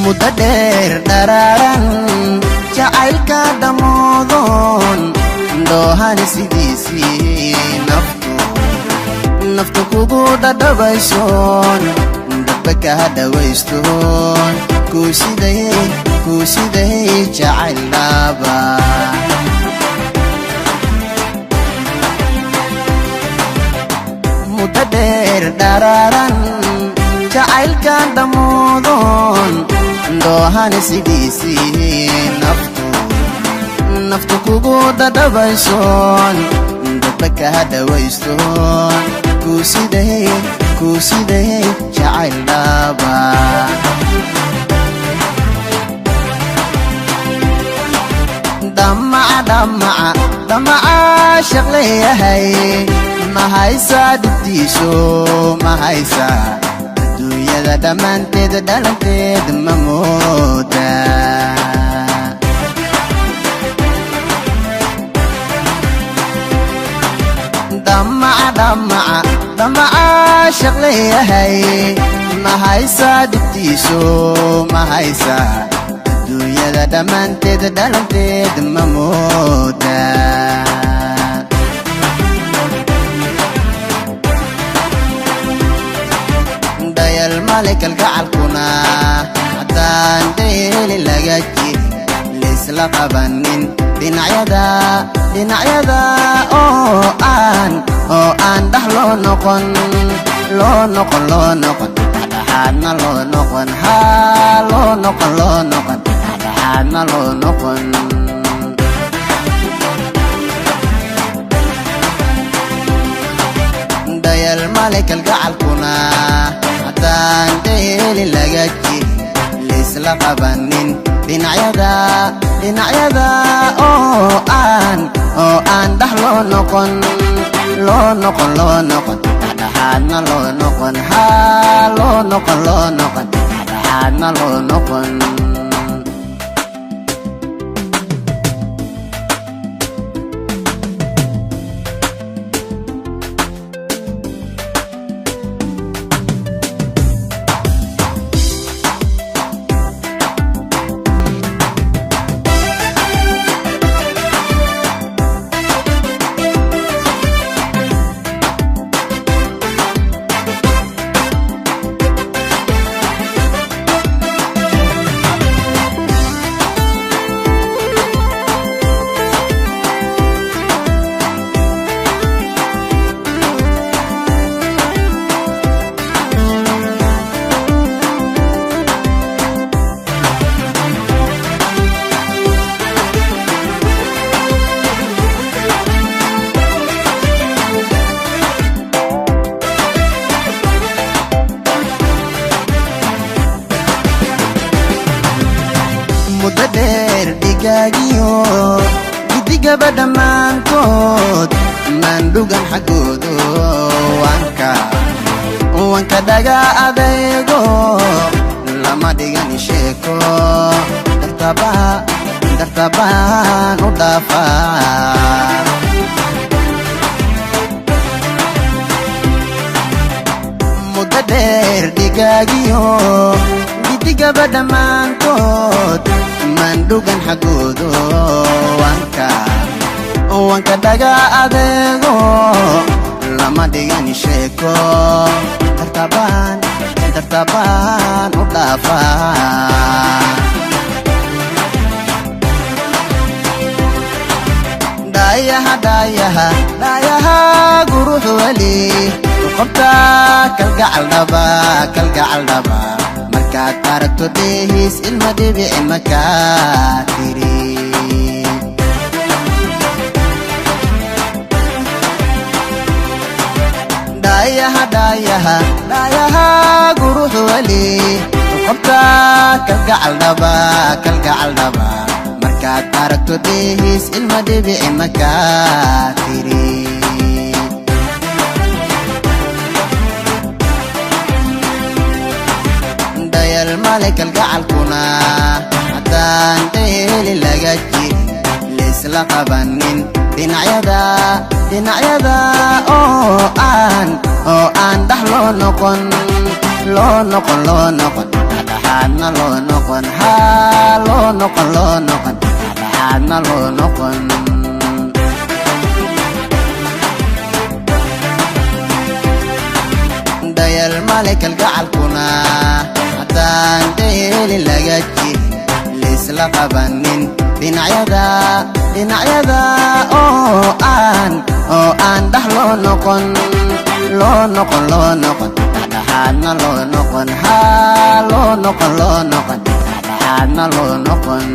muddadeer dhararan jacaylka dhamoodon dhoohane sidiisii naftu kugu dhadhabaysoon dadba ka dhawaystoon kuu siday jacayl dhaba muddadeer dhararan jacaylka dhamoodon dhoohane sidiisii naftu kugu dhadhabaysoon dadba ka dhawaystoon kuu siday jacayl dhaba damaca shaqleeyahay mahaysaa dhibtiiso mahaysaa adduunyada dhammaanteed dhalanteed ma mooda damaca shaqleeyahay mahaysaa dhibtiiso mahaysaa adduunyada dhammaanteed dhalanteed ma mooda dayal male kalgacalkuna haddaan dayeli laga jirin laysla qabanin dhinacyada oo aan dhax loo noqon dhexdhexaadna loo noqon dhexdhexaadna loo noqon dayal male kalgacalkuna haddaan dayeli laga jirin laysla qabanin dhinacyada oo aan dhax loo noqon dhexdhexaadna loo noqon dhexdhexaadna loo noqon muddadeer dhigaagiyo gidigaba dhammaantood maandhugan xaggoodo wanka dhaga adeego lama dhigan sheeko dartabaan u dhaafaa muddadeer dhigaagiyo gidigaba dhammaantood maandhugan xaggoodo wanka dhaga adeego lama dhigan sheeko dartabaan u dhaafaa dhaayaha guruux weli uqabta kalgacal dhaba markaad aragto dheehiis ilma dhibici makaa tiri dhaayaha guruux weli uqabta kalgacal dhaba markaad aragto dheehiis ilma dhibici makaa tiri dayal male kalgacalkuna haddaan dayeli laga jirin laysla qabanin dhinacyada oo aan dhax loo noqon dhexdhexaadna loo noqon noqon ha loo noqon dhexdhexaadna loo noqon dayal malik algacalkuna haddaan dayeli laga jirin laysla qabanin dhinacyada oo aan dhax loo noqon dhexdhexaadna loo noqon ha loo noqon dhexdhexaadna loo noqon